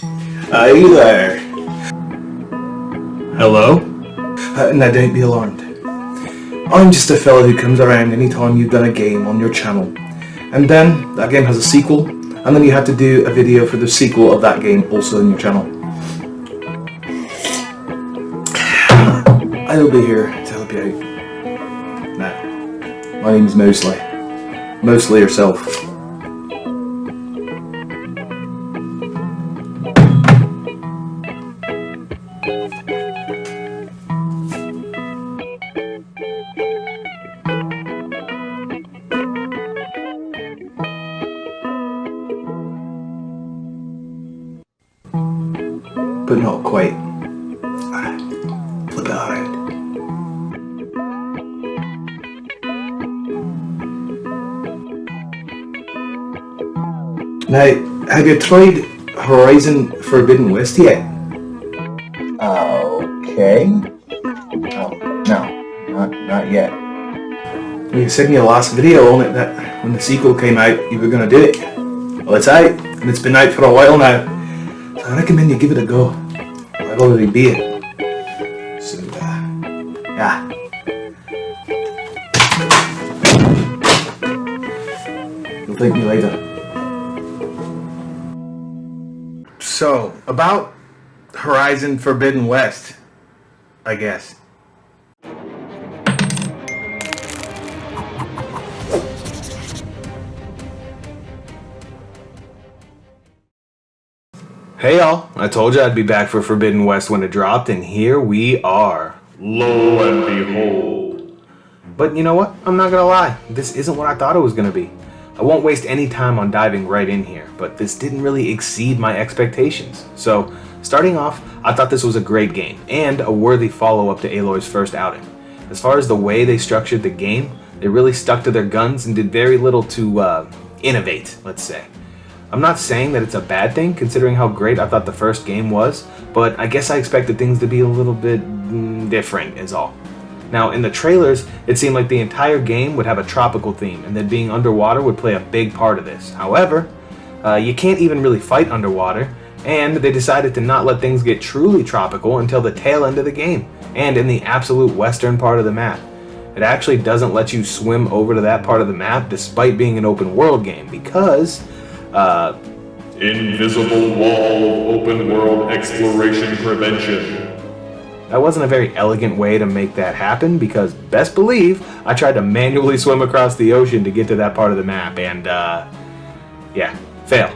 Hi there. Hello? Now don't be alarmed. I'm just a fella who comes around anytime you've done a game on your channel. And then that game has a sequel, and then you have to do a video for the sequel of that game also on your channel. I'll be here to help you out. Now, my name's Mostly. Mostly yourself. But not quite. Flip it around. Now, have you tried Horizon Forbidden West yet? Okay. No, not yet. You said in your last video on it that when the sequel came out, you were going to do it. Well, it's out, and it's been out for a while now. So I recommend you give it a go. I've already beat it. So, yeah. You'll thank me later. So, about Horizon Forbidden West, I guess. Hey y'all, I told you I'd be back for Forbidden West when it dropped, and here we are. Lo and behold. But you know what? I'm not gonna lie, this isn't what I thought it was gonna be. I won't waste any time on diving right in here, but this didn't really exceed my expectations. So, starting off, I thought this was a great game, and a worthy follow-up to Aloy's first outing. As far as the way they structured the game, they really stuck to their guns and did very little to innovate, let's say. I'm not saying that it's a bad thing, considering how great I thought the first game was, but I guess I expected things to be a little bit different is all. Now, in the trailers, it seemed like the entire game would have a tropical theme, and that being underwater would play a big part of this. However, you can't even really fight underwater, and they decided to not let things get truly tropical until the tail end of the game, and in the absolute western part of the map. It actually doesn't let you swim over to that part of the map despite being an open world game, because Invisible wall of open world exploration prevention. that wasn't a very elegant way to make that happen, because best believe I tried to manually swim across the ocean to get to that part of the map, and yeah, fail.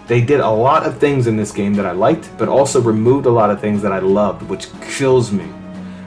They did a lot of things in this game that I liked, but also removed a lot of things that I loved, which kills me.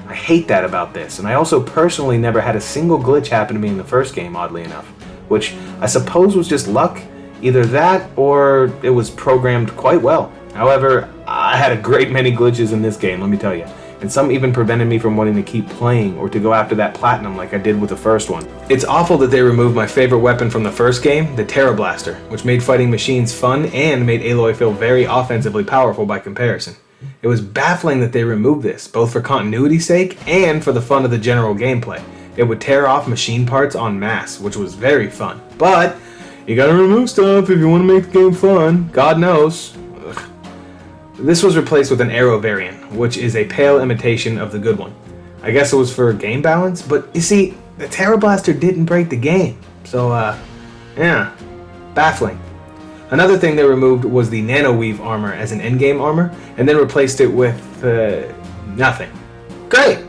I hate that about this, and I also personally never had a single glitch happen to me in the first game, oddly enough, which I suppose was just luck. Either that, or it was programmed quite well. However, I had a great many glitches in this game, let me tell you. And some even prevented me from wanting to keep playing or to go after that platinum like I did with the first one. It's awful that they removed my favorite weapon from the first game, the Terra Blaster, which made fighting machines fun and made Aloy feel very offensively powerful by comparison. It was baffling that they removed this, both for continuity's sake and for the fun of the general gameplay. It would tear off machine parts en masse, which was very fun. But you gotta remove stuff if you want to make the game fun. God knows. Ugh. This was replaced with an arrow variant, which is a pale imitation of the good one. I guess it was for game balance, but you see, the Terra Blaster didn't break the game. So, yeah, baffling. Another thing they removed was the Nano Weave armor as an endgame armor, and then replaced it with, nothing. Great!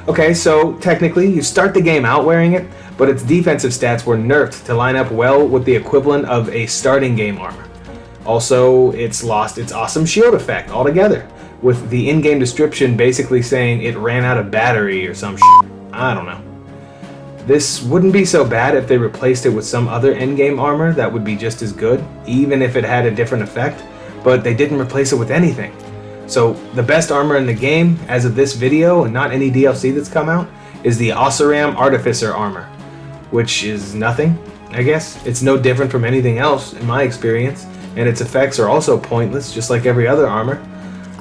Okay, so technically, you start the game out wearing it, but its defensive stats were nerfed to line up well with the equivalent of a starting game armor. Also, it's lost its awesome shield effect altogether, with the in-game description basically saying it ran out of battery or some shit. I don't know. This wouldn't be so bad if they replaced it with some other endgame armor that would be just as good, even if it had a different effect, but they didn't replace it with anything. So, the best armor in the game, as of this video, and not any DLC that's come out, is the Oseram Artificer armor, which is nothing, I guess. It's no different from anything else, in my experience, and its effects are also pointless, just like every other armor.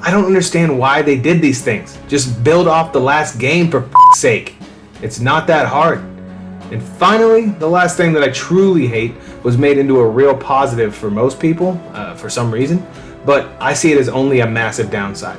I don't understand why they did these things. Just build off the last game for f***'s sake. It's not that hard. And finally, the last thing that I truly hate was made into a real positive for most people, for some reason, but I see it as only a massive downside.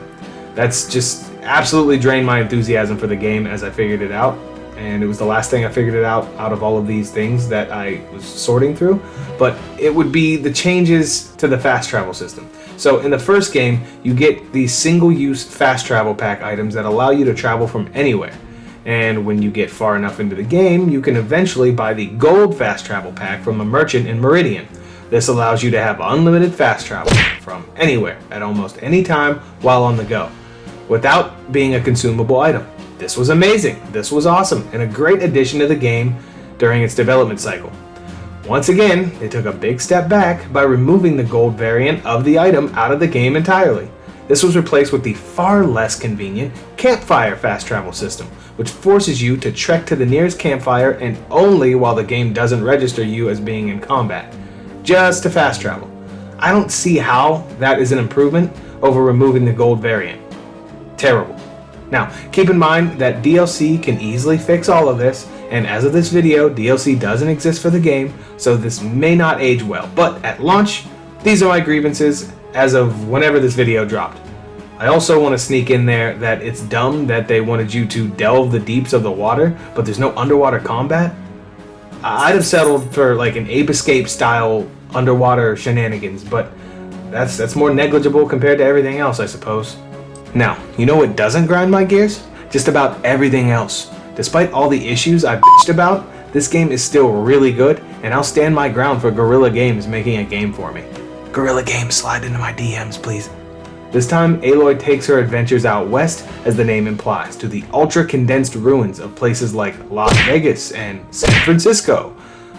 That's just absolutely drained my enthusiasm for the game as I figured it out, and it was the last thing I figured it out of all of these things that I was sorting through, but it would be the changes to the fast travel system. So in the first game, you get these single-use fast travel pack items that allow you to travel from anywhere. And when you get far enough into the game, you can eventually buy the gold fast travel pack from a merchant in Meridian. This allows you to have unlimited fast travel from anywhere at almost any time while on the go, without being a consumable item. This was amazing, this was awesome, and a great addition to the game during its development cycle. Once again, they took a big step back by removing the gold variant of the item out of the game entirely. This was replaced with the far less convenient campfire fast travel system, which forces you to trek to the nearest campfire and only while the game doesn't register you as being in combat, just to fast travel. I don't see how that is an improvement over removing the gold variant. Terrible. Now, keep in mind that DLC can easily fix all of this, and as of this video, DLC doesn't exist for the game, so this may not age well, but at launch, these are my grievances as of whenever this video dropped. I also want to sneak in there that it's dumb that they wanted you to delve the deeps of the water, but there's no underwater combat. I'd have settled for like an Ape Escape style underwater shenanigans, but that's more negligible compared to everything else, I suppose. Now, you know what doesn't grind my gears? Just about everything else. Despite all the issues I've bitched about, this game is still really good, and I'll stand my ground for Guerrilla Games making a game for me. Guerrilla Games, slide into my DMs, please. This time, Aloy takes her adventures out west, as the name implies, to the ultra-condensed ruins of places like Las Vegas and San Francisco.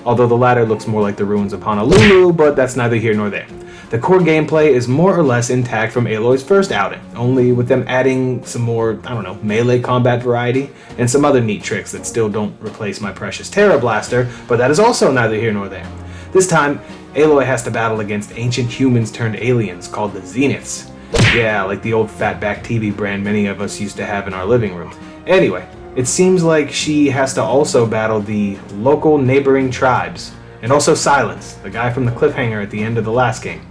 Although the latter looks more like the ruins of Honolulu, but that's neither here nor there. The core gameplay is more or less intact from Aloy's first outing, only with them adding some more, melee combat variety, and some other neat tricks that still don't replace my precious Terra Blaster, but that is also neither here nor there. This time, Aloy has to battle against ancient humans turned aliens called the Zeniths. Yeah, like the old fatback TV brand many of us used to have in our living room. Anyway, it seems like she has to also battle the local neighboring tribes, and also Silence, the guy from the cliffhanger at the end of the last game.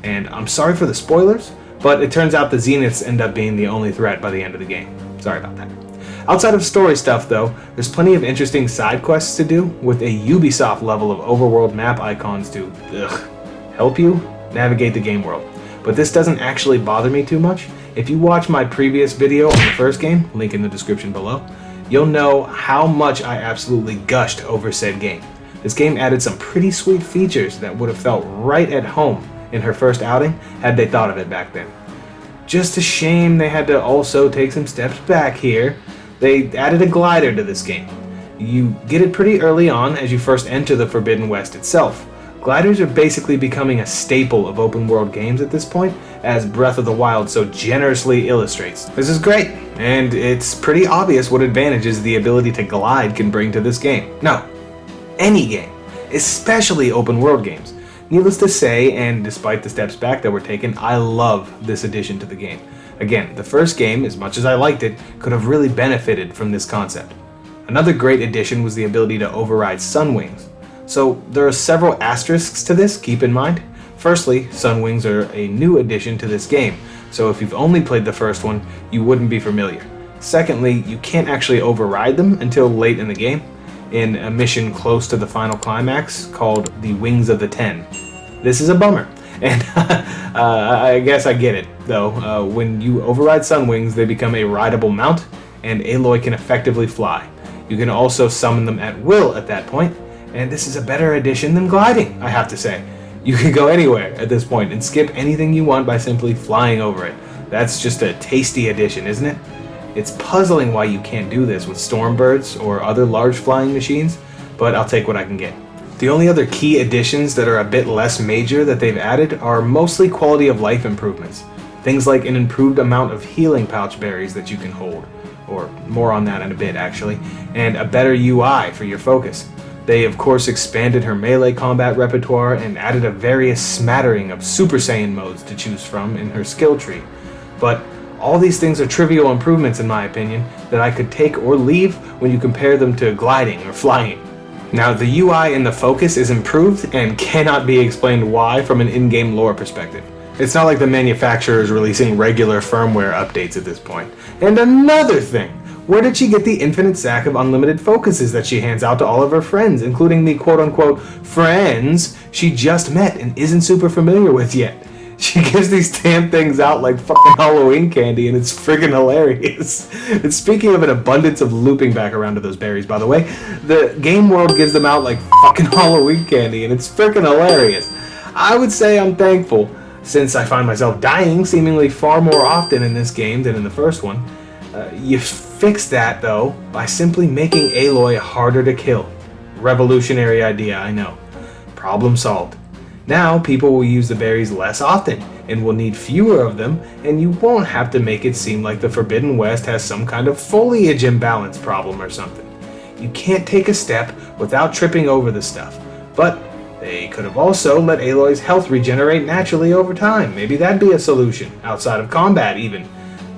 And I'm sorry for the spoilers, but it turns out the Zeniths end up being the only threat by the end of the game. Sorry about that. Outside of story stuff though, there's plenty of interesting side quests to do, with a Ubisoft level of overworld map icons to help you navigate the game world. But this doesn't actually bother me too much. If you watch my previous video on the first game, link in the description below, you'll know how much I absolutely gushed over said game. This game added some pretty sweet features that would have felt right at home in her first outing had they thought of it back then. Just a shame they had to also take some steps back here. They added a glider to this game. You get it pretty early on as you first enter the Forbidden West itself. Gliders are basically becoming a staple of open world games at this point, as Breath of the Wild so generously illustrates. This is great, and it's pretty obvious what advantages the ability to glide can bring to this game. No, any game, especially open world games. Needless to say, and despite the steps back that were taken, I love this addition to the game. Again, the first game, as much as I liked it, could have really benefited from this concept. Another great addition was the ability to override Sunwings. So there are several asterisks to this, keep in mind. Firstly, Sunwings are a new addition to this game, so if you've only played the first one, you wouldn't be familiar. Secondly, you can't actually override them until late in the game, in a mission close to the final climax called the Wings of the Ten. This is a bummer, and I guess I get it, though. When you override Sunwings, they become a rideable mount, and Aloy can effectively fly. You can also summon them at will at that point, and this is a better addition than gliding, I have to say. You can go anywhere at this point and skip anything you want by simply flying over it. That's just a tasty addition, isn't it? It's puzzling why you can't do this with Stormbirds or other large flying machines, but I'll take what I can get. The only other key additions that are a bit less major that they've added are mostly quality of life improvements. Things like an improved amount of healing pouch berries that you can hold, or more on that in a bit actually, and a better UI for your focus. They of course expanded her melee combat repertoire and added a various smattering of Super Saiyan modes to choose from in her skill tree. But all these things are trivial improvements in my opinion that I could take or leave when you compare them to gliding or flying. Now the UI in the focus is improved and cannot be explained why from an in-game lore perspective. It's not like the manufacturer is releasing regular firmware updates at this point. And another thing, where did she get the infinite stack of unlimited focuses that she hands out to all of her friends, including the quote-unquote friends she just met and isn't super familiar with yet? She gives these damn things out like fucking Halloween candy, and it's friggin' hilarious. And speaking of an abundance of looping back around to those berries, by the way, the game world gives them out like fucking Halloween candy, and it's friggin' hilarious. I would say I'm thankful, since I find myself dying seemingly far more often in this game than in the first one. You fix that, though, by simply making Aloy harder to kill. Revolutionary idea, I know. Problem solved. Now, people will use the berries less often, and will need fewer of them, and you won't have to make it seem like the Forbidden West has some kind of foliage imbalance problem or something. You can't take a step without tripping over the stuff, but they could have also let Aloy's health regenerate naturally over time. Maybe that'd be a solution, outside of combat even.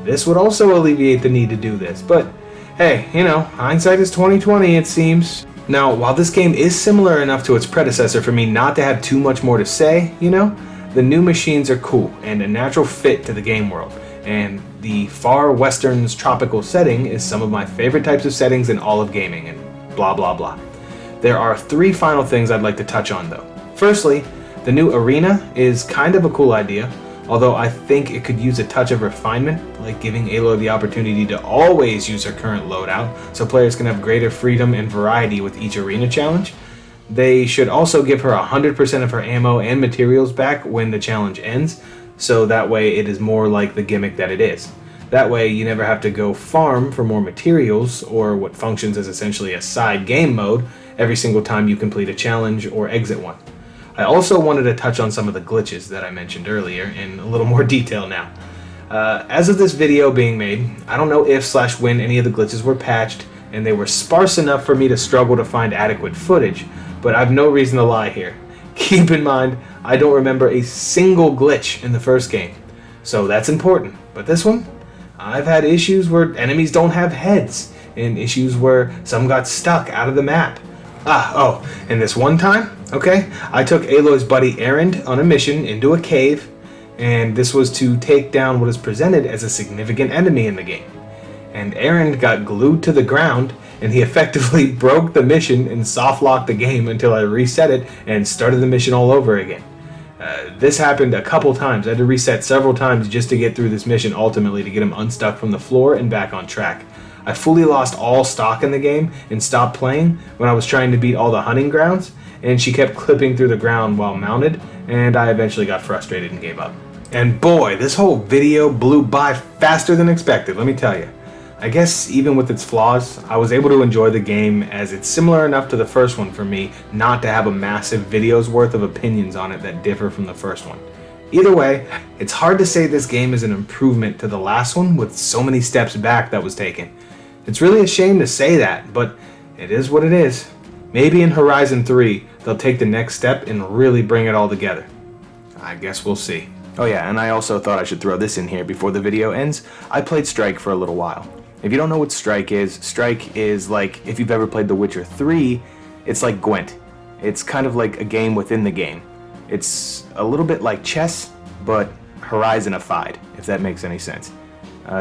This would also alleviate the need to do this, but hey, you know, hindsight is 20/20 it seems. Now, while this game is similar enough to its predecessor for me not to have too much more to say, you know, the new machines are cool and a natural fit to the game world, and the far western's tropical setting is some of my favorite types of settings in all of gaming, and blah blah blah. There are 3 final things I'd like to touch on though. Firstly, the new arena is kind of a cool idea, although I think it could use a touch of refinement, like giving Aloy the opportunity to always use her current loadout, so players can have greater freedom and variety with each arena challenge. They should also give her 100% of her ammo and materials back when the challenge ends, so that way it is more like the gimmick that it is. That way you never have to go farm for more materials, or what functions as essentially a side game mode, every single time you complete a challenge or exit one. I also wanted to touch on some of the glitches that I mentioned earlier in a little more detail now. As of this video being made, I don't know if/when any of the glitches were patched, and they were sparse enough for me to struggle to find adequate footage, but I've no reason to lie here. Keep in mind, I don't remember a single glitch in the first game, so that's important. But this one, I've had issues where enemies don't have heads, and issues where some got stuck out of the map. And this one time, okay, I took Aloy's buddy Erend on a mission into a cave, and this was to take down what is presented as a significant enemy in the game. And Erend got glued to the ground, and he effectively broke the mission and soft-locked the game until I reset it and started the mission all over again. This happened a couple times. I had to reset several times just to get through this mission ultimately to get him unstuck from the floor and back on track. I fully lost all stock in the game and stopped playing when I was trying to beat all the hunting grounds, and she kept clipping through the ground while mounted, and I eventually got frustrated and gave up. And boy, this whole video blew by faster than expected, let me tell you. I guess even with its flaws, I was able to enjoy the game as it's similar enough to the first one for me not to have a massive video's worth of opinions on it that differ from the first one. Either way, it's hard to say this game is an improvement to the last one with so many steps back that was taken. It's really a shame to say that, but it is what it is. Maybe in Horizon 3, they'll take the next step and really bring it all together. I guess we'll see. Oh yeah, and I also thought I should throw this in here before the video ends. I played Strike for a little while. If you don't know what Strike is like, if you've ever played The Witcher 3, it's like Gwent. It's kind of like a game within the game. It's a little bit like chess, but Horizonified, if that makes any sense.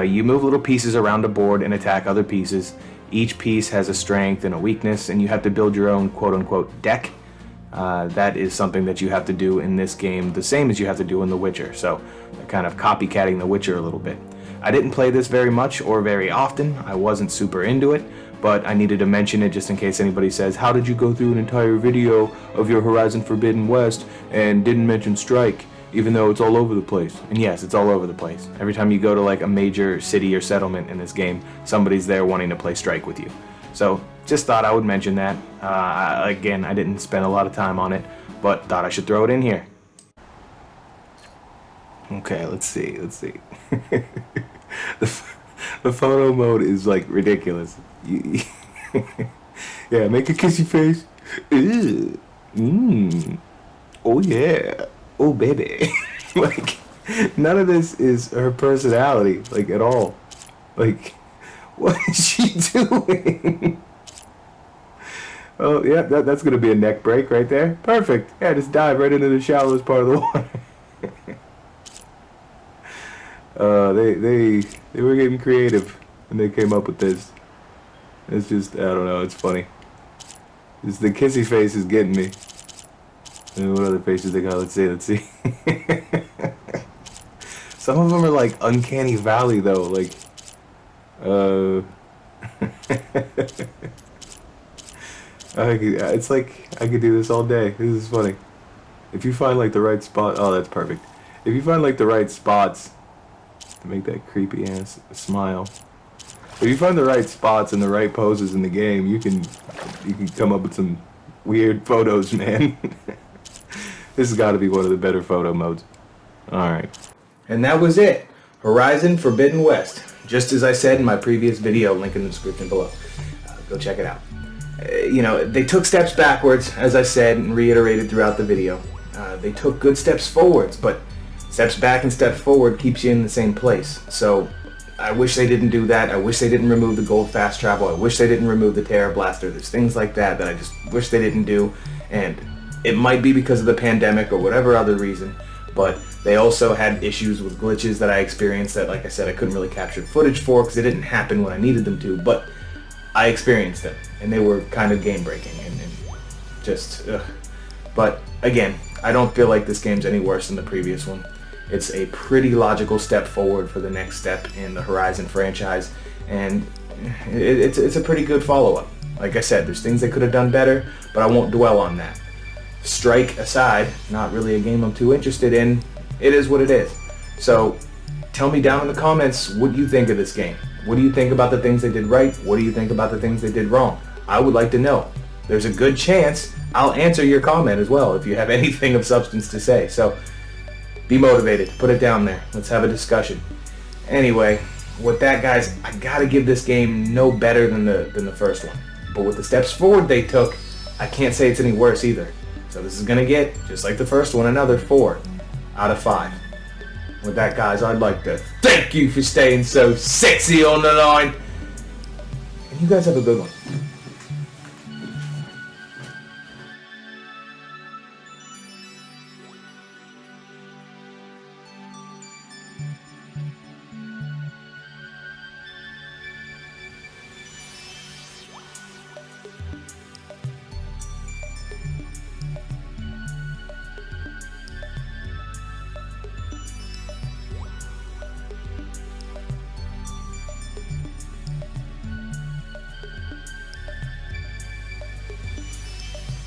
You move little pieces around a board and attack other pieces. Each piece has a strength and a weakness, and you have to build your own quote-unquote deck. That is something that you have to do in this game, the same as you have to do in The Witcher, so kind of copycatting The Witcher a little bit. I didn't play this very much or very often. I wasn't super into it, but I needed to mention it just in case anybody says, how did you go through an entire video of your Horizon Forbidden West and didn't mention Strike, even though it's all over the place? And yes, it's all over the place. Every time you go to like a major city or settlement in this game, somebody's there wanting to play Strike with you. So just thought I would mention that. Again, I didn't spend a lot of time on it, but thought I should throw it in here. Okay, let's see. The photo mode is like ridiculous. Yeah, make a kissy face. Oh yeah. Oh baby. Like, none of this is her personality, like, at all. Like, what is she doing? Oh yeah, that's gonna be a neck break right there. Perfect. Yeah, just dive right into the shallowest part of the water. They were getting creative when they came up with this. It's just, I don't know, it's funny. It's the kissy face is getting me. And what other faces they got? Let's see. Some of them are like Uncanny Valley though, like it's like I could do this all day. This is funny. If you find like the right spot, oh, that's perfect. If you find like the right spots to make that creepy ass smile. If you find the right spots and the right poses in the game, you can come up with some weird photos, man. This has got to be one of the better photo modes. Alright. And that was it. Horizon Forbidden West. Just as I said in my previous video, link in the description below. Go check it out. They took steps backwards, as I said and reiterated throughout the video. They took good steps forwards, but steps back and steps forward keeps you in the same place. So I wish they didn't do that. I wish they didn't remove the gold fast travel. I wish they didn't remove the Terror Blaster. There's things like that I just wish they didn't do. And it might be because of the pandemic or whatever other reason, but they also had issues with glitches that I experienced that, like I said, I couldn't really capture footage for because it didn't happen when I needed them to, but I experienced them, and they were kind of game-breaking, and just, ugh. But, again, I don't feel like this game's any worse than the previous one. It's a pretty logical step forward for the next step in the Horizon franchise, and it's a pretty good follow-up. Like I said, there's things they could have done better, but I won't dwell on that. Strike aside, not really a game I'm too interested in. It is what it is. So, tell me down in the comments what you think of this game. What do you think about the things they did right? What do you think about the things they did wrong? I would like to know. There's a good chance I'll answer your comment as well if you have anything of substance to say. So, be motivated. Put it down there. Let's have a discussion. Anyway, with that, guys, I gotta give this game no better than the first one. But with the steps forward they took, I can't say it's any worse either. So this is gonna get, just like the first one, another 4 out of 5. With that, guys, I'd like to thank you for staying so sexy on the line. And you guys have a good one.